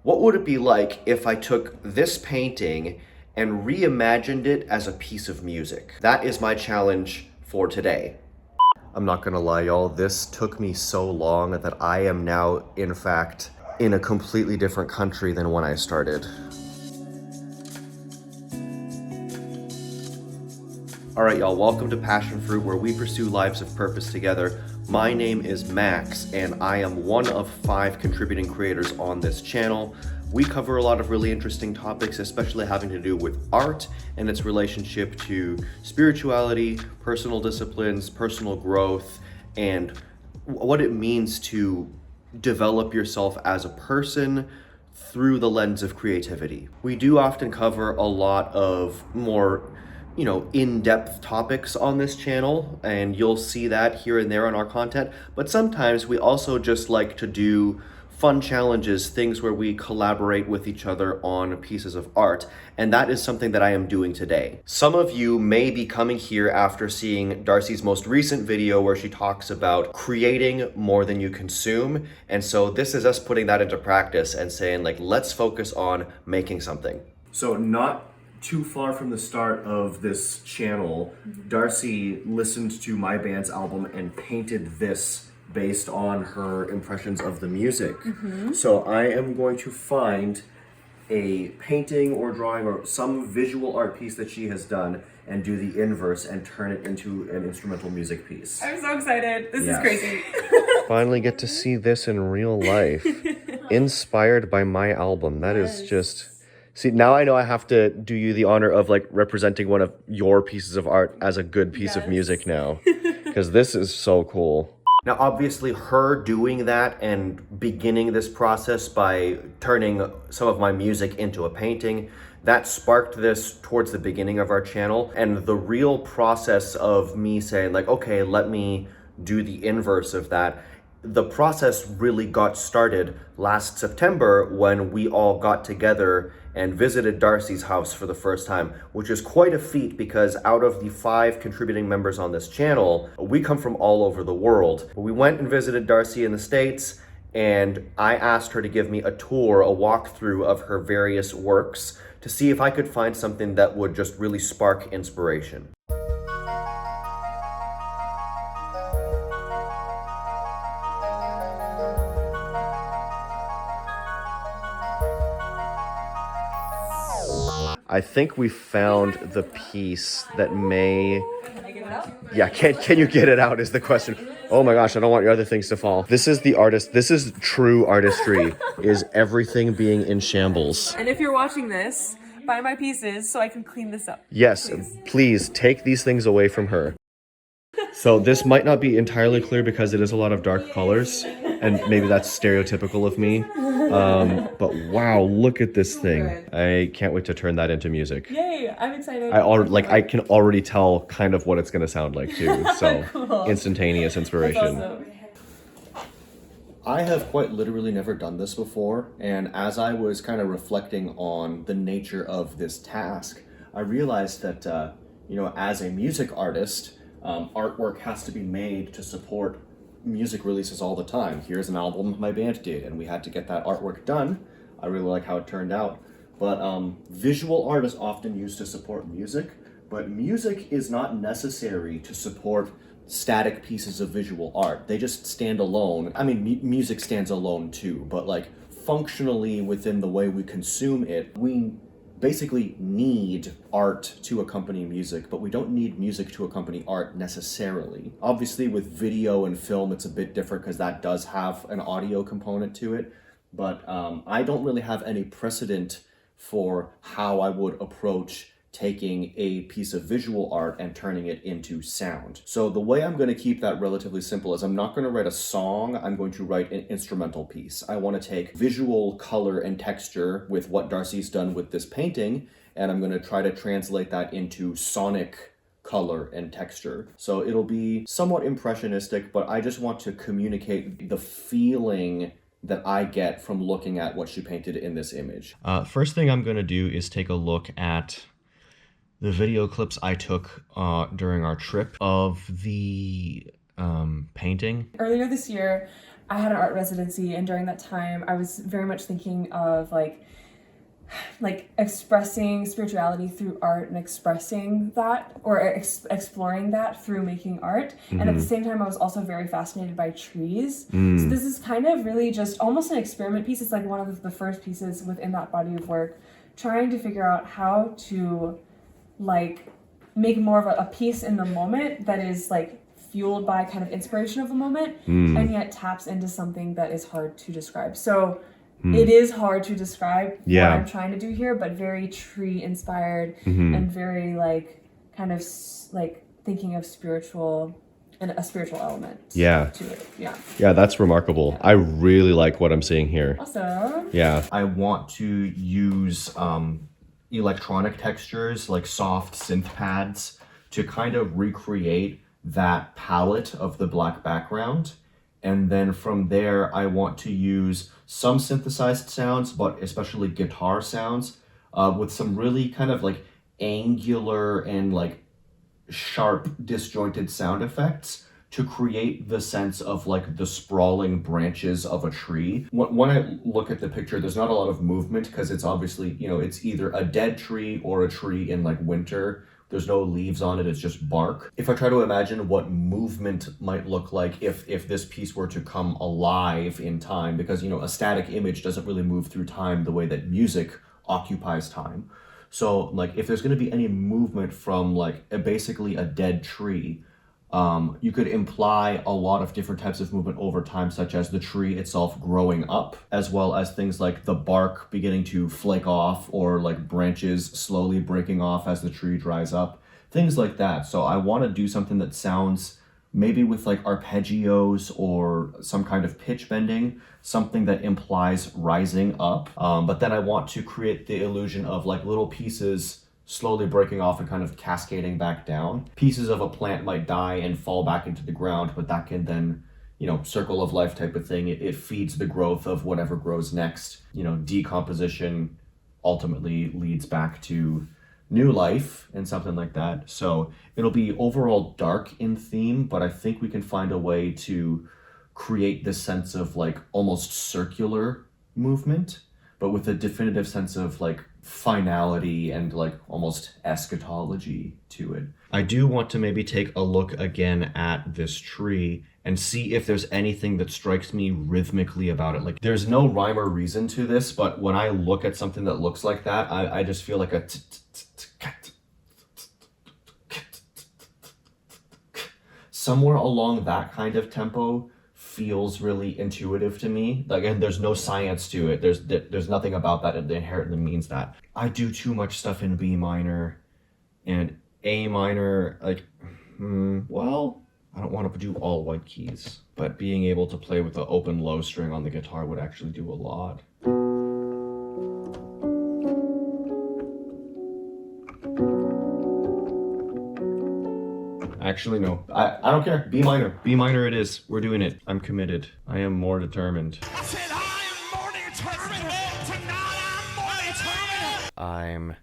What would it be like if I took this painting and reimagined it as a piece of music? That is my challenge for today. I'm not gonna lie, y'all, this took me so long that I am now, in fact, in a completely different country than when I started. All right, y'all, welcome to Passionfroot, where we pursue lives of purpose together. My name is Max, and I am one of 5 contributing creators on this channel. We cover a lot of really interesting topics, especially having to do with art and its relationship to spirituality, personal disciplines, personal growth, and what it means to develop yourself as a person through the lens of creativity. We do often cover a lot of more in-depth topics on this channel, and you'll see that here and there on our content, but sometimes we also just like to do fun challenges, things where we collaborate with each other on pieces of art, and that is something that I am doing today. Some of you may be coming here after seeing Darcie's most recent video where she talks about creating more than you consume, and so this is us putting that into practice and saying, like, let's focus on making something. So not too far from the start of this channel, Darcie listened to my band's album and painted this based on her impressions of the music. So I am going to find a painting or drawing or some visual art piece that she has done and do the inverse and turn it into an instrumental music piece. I'm so excited. This is crazy. Finally get to see this in real life. Inspired by my album. That is just... See, now I know I have to do you the honor of like representing one of your pieces of art as a good piece of music now, because this is so cool. Now, obviously, her doing that and beginning this process by turning some of my music into a painting, that sparked this towards the beginning of our channel. And the real process of me saying like, okay, let me do the inverse of that, the process really got started last September when we all got together and visited Darcie's house for the first time, which is quite a feat because out of the 5 contributing members on this channel, we come from all over the world. We went and visited Darcie in the States, and I asked her to give me a tour, a walkthrough of her various works to see if I could find something that would just really spark inspiration. I think we found the piece that may... Can I get it out? Yeah, can you get it out is the question. Oh my gosh, I don't want your other things to fall. This is the artist, this is true artistry, is everything being in shambles. And if you're watching this, buy my pieces so I can clean this up. Yes, please take these things away from her. So this might not be entirely clear because it is a lot of dark colors, and maybe that's stereotypical of me. But wow, look at this thing. I can't wait to turn that into music. Yay, I'm excited. I can already tell kind of what it's gonna sound like too. So Cool. Instantaneous inspiration. Awesome. I have quite literally never done this before, and as I was kind of reflecting on the nature of this task, I realized that as a music artist, artwork has to be made to support music releases all the time. Here's an album my band did, and we had to get that artwork done. I really like how it turned out. But visual art is often used to support music, but music is not necessary to support static pieces of visual art. They just stand alone. I mean, music stands alone too, but like functionally within the way we consume it, we basically need art to accompany music, but we don't need music to accompany art necessarily. Obviously with video and film it's a bit different because that does have an audio component to it, but I don't really have any precedent for how I would approach taking a piece of visual art and turning it into sound. So the way I'm going to keep that relatively simple is I'm not going to write a song, I'm going to write an instrumental piece. I want to take visual color and texture with what Darcie's done with this painting, and I'm going to try to translate that into sonic color and texture. So it'll be somewhat impressionistic, but I just want to communicate the feeling that I get from looking at what she painted in this image. First thing I'm going to do is take a look at the video clips I took during our trip of the painting. Earlier this year, I had an art residency, and during that time I was very much thinking of like expressing spirituality through art and expressing that, or exploring that through making art. And at the same time, I was also very fascinated by trees. So this is kind of really just almost an experiment piece. It's like one of the first pieces within that body of work, trying to figure out how to like make more of a piece in the moment that is like fueled by kind of inspiration of the moment, and yet taps into something that is hard to describe. So it is hard to describe what I'm trying to do here, but very tree inspired and very like kind of like thinking of spiritual and a spiritual element to it. Yeah, that's remarkable. I really like what I'm seeing here. Awesome. Yeah. I want to use electronic textures like soft synth pads to kind of recreate that palette of the black background. And then from there, I want to use some synthesized sounds, but especially guitar sounds, with some really kind of like angular and like sharp disjointed sound effects to create the sense of like the sprawling branches of a tree. When I look at the picture, there's not a lot of movement because it's obviously, you know, it's either a dead tree or a tree in like winter. There's no leaves on it, it's just bark. If I try to imagine what movement might look like if this piece were to come alive in time, because, you know, a static image doesn't really move through time the way that music occupies time. So like if there's gonna be any movement from like basically a dead tree, you could imply a lot of different types of movement over time, such as the tree itself growing up, as well as things like the bark beginning to flake off, or like branches slowly breaking off as the tree dries up, things like that. So I want to do something that sounds maybe with like arpeggios or some kind of pitch bending, something that implies rising up. But then I want to create the illusion of like little pieces slowly breaking off and kind of cascading back down. Pieces of a plant might die and fall back into the ground, but that can then, you know, circle of life type of thing. It feeds the growth of whatever grows next. You know, decomposition ultimately leads back to new life and something like that. So it'll be overall dark in theme, but I think we can find a way to create this sense of like almost circular movement, but with a definitive sense of like finality and like almost eschatology to it. I do want to maybe take a look again at this tree and see if there's anything that strikes me rhythmically about it. Like there's no rhyme or reason to this, but when I look at something that looks like that, I just feel like a somewhere along that kind of tempo feels really intuitive to me. Like, and there's no science to it. There's nothing about that that inherently means that. I do too much stuff in B minor and A minor. Like, well, I don't want to do all white keys, but being able to play with the open low string on the guitar would actually do a lot. Actually, no. I don't care. B minor. B minor it is. We're doing it. I'm committed. I am more determined. I said I am more determined. Tonight I'm more determined. I'm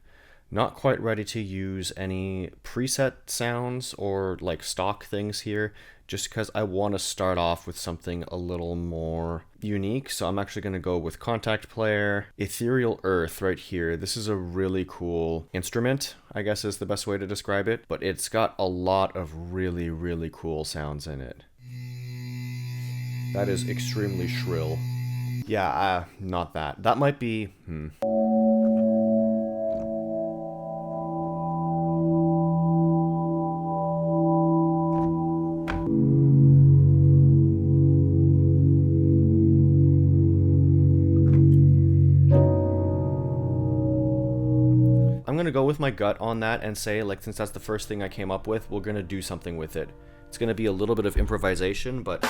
not quite ready to use any preset sounds or like stock things here, just because I want to start off with something a little more unique. So I'm actually going to go with Contact Player, Ethereal Earth right here. This is a really cool instrument, I guess is the best way to describe it, but it's got a lot of really, really cool sounds in it. That is extremely shrill. Yeah, not that. That might be, I'm gonna go with my gut on that and say, like, since that's the first thing I came up with, we're gonna do something with it. It's gonna be a little bit of improvisation, but...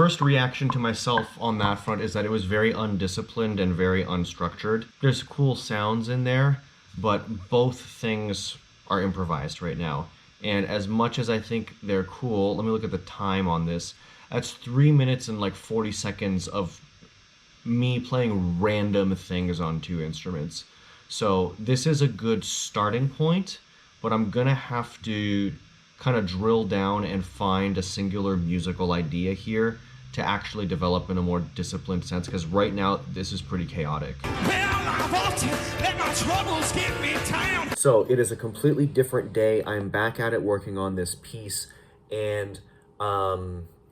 first reaction to myself on that front is that it was very undisciplined and very unstructured. There's cool sounds in there, but both things are improvised right now. And as much as I think they're cool, let me look at the time on this. That's 3 minutes and like 40 seconds of me playing random things on 2 instruments. So this is a good starting point, but I'm gonna have to kind of drill down and find a singular musical idea here to actually develop in a more disciplined sense, because right now this is pretty chaotic. So it is a completely different day. I'm back at it working on this piece, and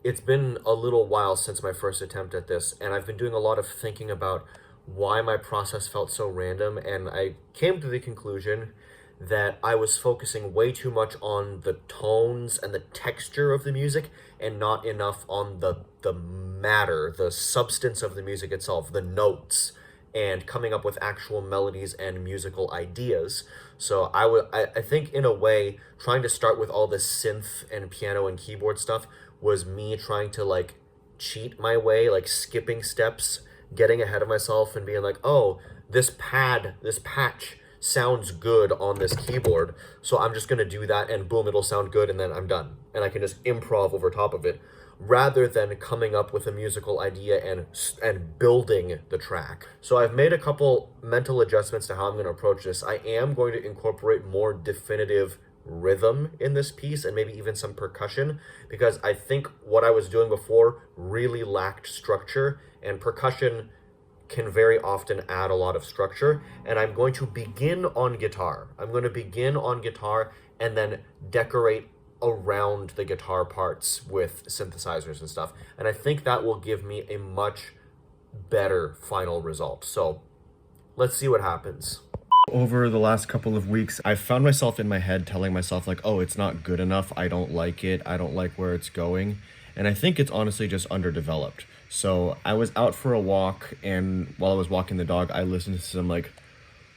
it's been a little while since my first attempt at this, and I've been doing a lot of thinking about why my process felt so random, and I came to the conclusion that I was focusing way too much on the tones and the texture of the music and not enough on the matter, the substance of the music itself, the notes, and coming up with actual melodies and musical ideas. So I think in a way, trying to start with all this synth and piano and keyboard stuff was me trying to like cheat my way, like skipping steps, getting ahead of myself and being like, oh, this patch sounds good on this keyboard, so I'm just gonna do that and boom, it'll sound good and then I'm done. And I can just improv over top of it, rather than coming up with a musical idea and building the track. So I've made a couple mental adjustments to how I'm gonna approach this. I am going to incorporate more definitive rhythm in this piece and maybe even some percussion, because I think what I was doing before really lacked structure, and percussion can very often add a lot of structure. And I'm going to begin on guitar. I'm going to begin on guitar and then decorate around the guitar parts with synthesizers and stuff. And I think that will give me a much better final result. So let's see what happens. Over the last couple of weeks, I've found myself in my head telling myself like, oh, it's not good enough. I don't like it. I don't like where it's going. And I think it's honestly just underdeveloped. So I was out for a walk, and while I was walking the dog, I listened to some like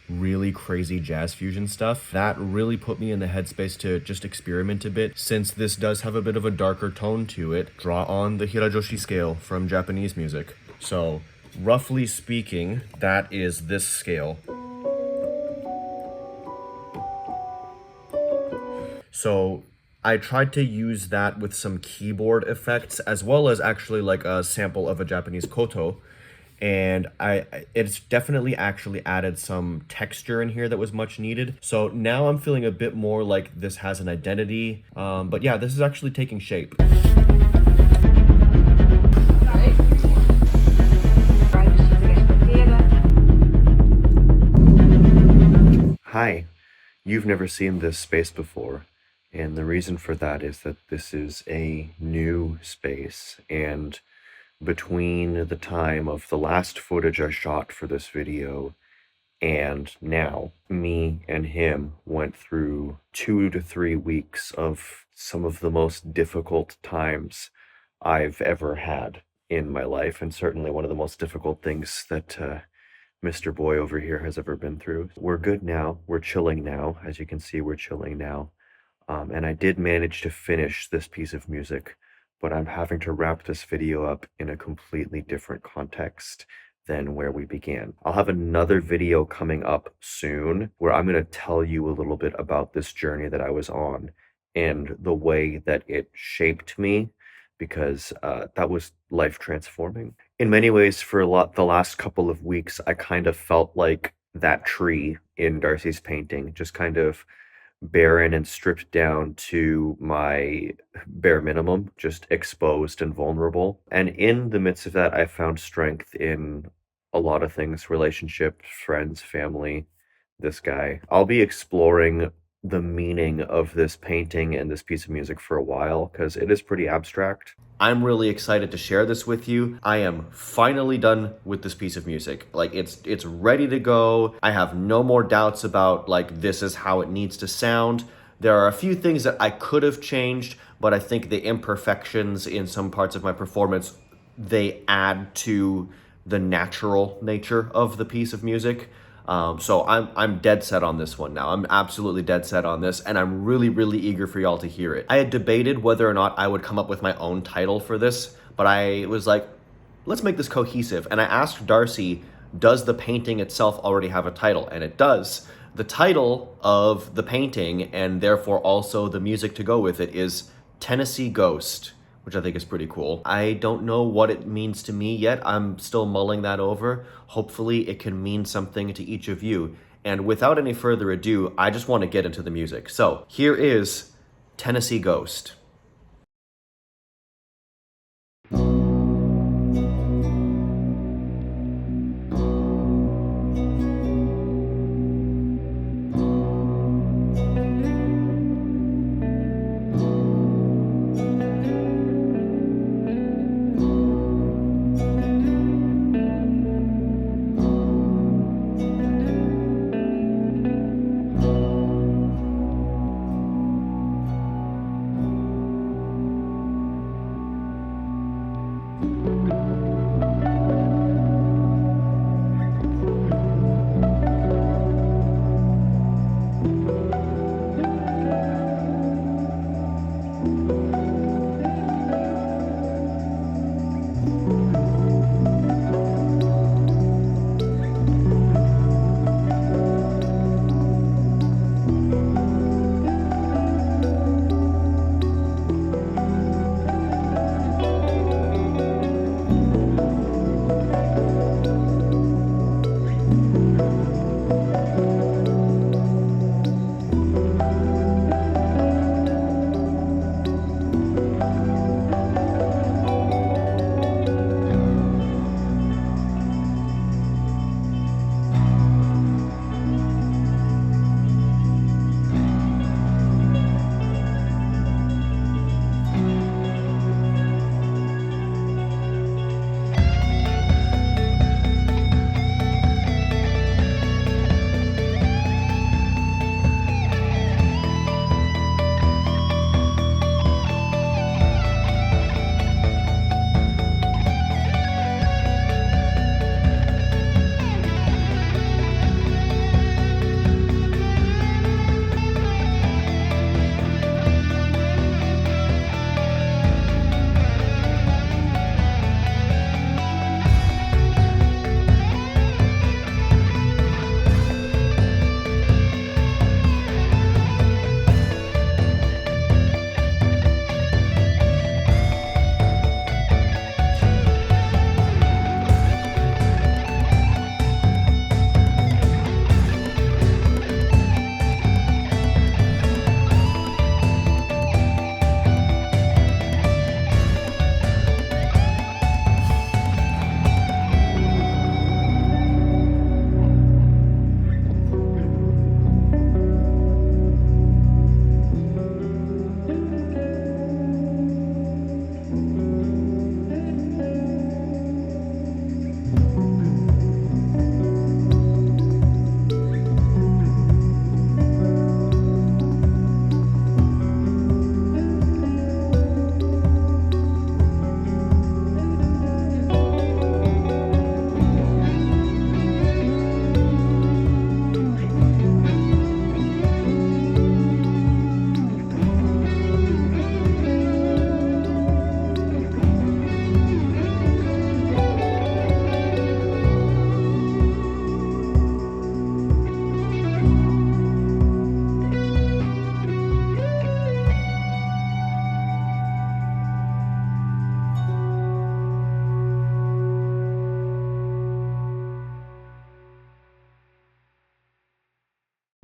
really crazy jazz fusion stuff. That really put me in the headspace to just experiment a bit. Since this does have a bit of a darker tone to it, draw on the Hirajoshi scale from Japanese music. So roughly speaking, that is this scale. So I tried to use that with some keyboard effects, as well as actually like a sample of a Japanese koto. And it's definitely actually added some texture in here that was much needed. So now I'm feeling a bit more like this has an identity. But yeah, this is actually taking shape. Hi, you've never seen this space before. And the reason for that is that this is a new space, and between the time of the last footage I shot for this video and now, me and him went through 2 to 3 weeks of some of the most difficult times I've ever had in my life, and certainly one of the most difficult things that Mr. Boy over here has ever been through. We're good now. We're chilling now. As you can see, we're chilling now. And I did manage to finish this piece of music, but I'm having to wrap this video up in a completely different context than where we began. I'll have another video coming up soon where I'm going to tell you a little bit about this journey that I was on and the way that it shaped me, because that was life transforming. In many ways, for the last couple of weeks, I kind of felt like that tree in Darcie's painting, just kind of barren and stripped down to my bare minimum, just exposed and vulnerable. And in the midst of that, I found strength in a lot of things: relationships, friends, family, this guy. I'll be exploring the meaning of this painting and this piece of music for a while, because it is pretty abstract. I'm really excited to share this with you. I am finally done with this piece of music. Like, it's ready to go. I have no more doubts about like this is how it needs to sound. There are a few things that I could have changed, but I think the imperfections in some parts of my performance, they add to the natural nature of the piece of music. So I'm dead set on this one now. I'm absolutely dead set on this, and I'm really, really eager for y'all to hear it. I had debated whether or not I would come up with my own title for this, but I was like, let's make this cohesive. And I asked Darcie, does the painting itself already have a title? And it does. The title of the painting, and therefore also the music to go with it, is Tennessee Ghost, which I think is pretty cool. I don't know what it means to me yet. I'm still mulling that over. Hopefully it can mean something to each of you. And without any further ado, I just want to get into the music. So here is Tennessee Ghost.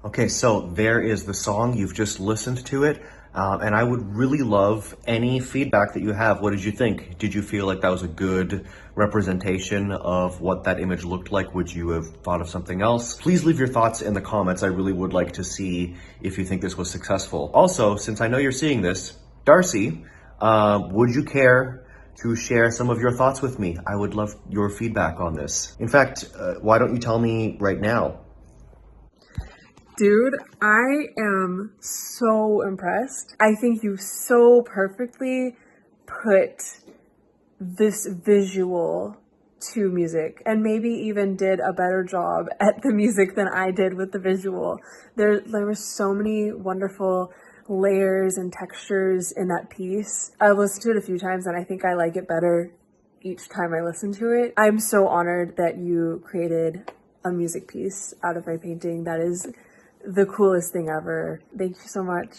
Okay, so there is the song. You've just listened to it. And I would really love any feedback that you have. What did you think? Did you feel like that was a good representation of what that image looked like? Would you have thought of something else? Please leave your thoughts in the comments. I really would like to see if you think this was successful. Also, since I know you're seeing this, Darcie, would you care to share some of your thoughts with me? I would love your feedback on this. In fact, why don't you tell me right now? Dude, I am so impressed. I think you so perfectly put this visual to music, and maybe even did a better job at the music than I did with the visual. There were so many wonderful layers and textures in that piece. I've listened to it a few times and I think I like it better each time I listen to it. I'm so honored that you created a music piece out of my painting. That is the coolest thing ever. Thank you so much.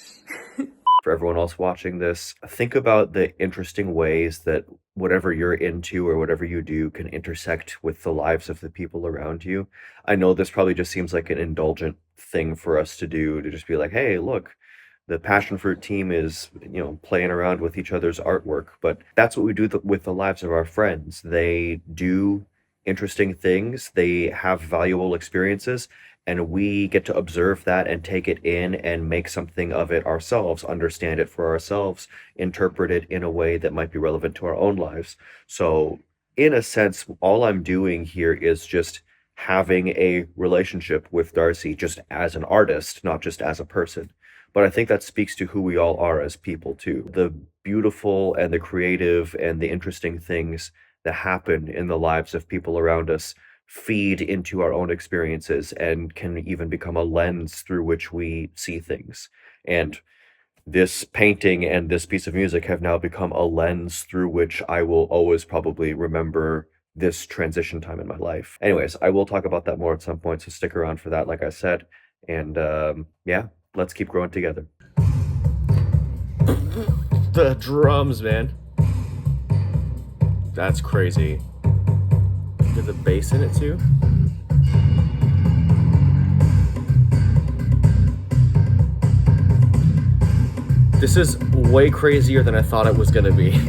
For everyone else watching this, think about the interesting ways that whatever you're into or whatever you do can intersect with the lives of the people around you. I know this probably just seems like an indulgent thing for us to do, to just be like, hey, look, the Passionfroot team is, playing around with each other's artwork. But that's what we do with the lives of our friends. They do interesting things, they have valuable experiences, and we get to observe that and take it in and make something of it ourselves, understand it for ourselves, interpret it in a way that might be relevant to our own lives. So in a sense, all I'm doing here is just having a relationship with Darcie just as an artist, not just as a person. But I think that speaks to who we all are as people too. The beautiful and the creative and the interesting things that happen in the lives of people around us feed into our own experiences and can even become a lens through which we see things. And this painting and this piece of music have now become a lens through which I will always probably remember this transition time in my life. Anyways, I will talk about that more at some point, so stick around for that, like I said. And yeah, let's keep growing together. The drums, man. That's crazy. There's a bass in it too. This is way crazier than I thought it was gonna be.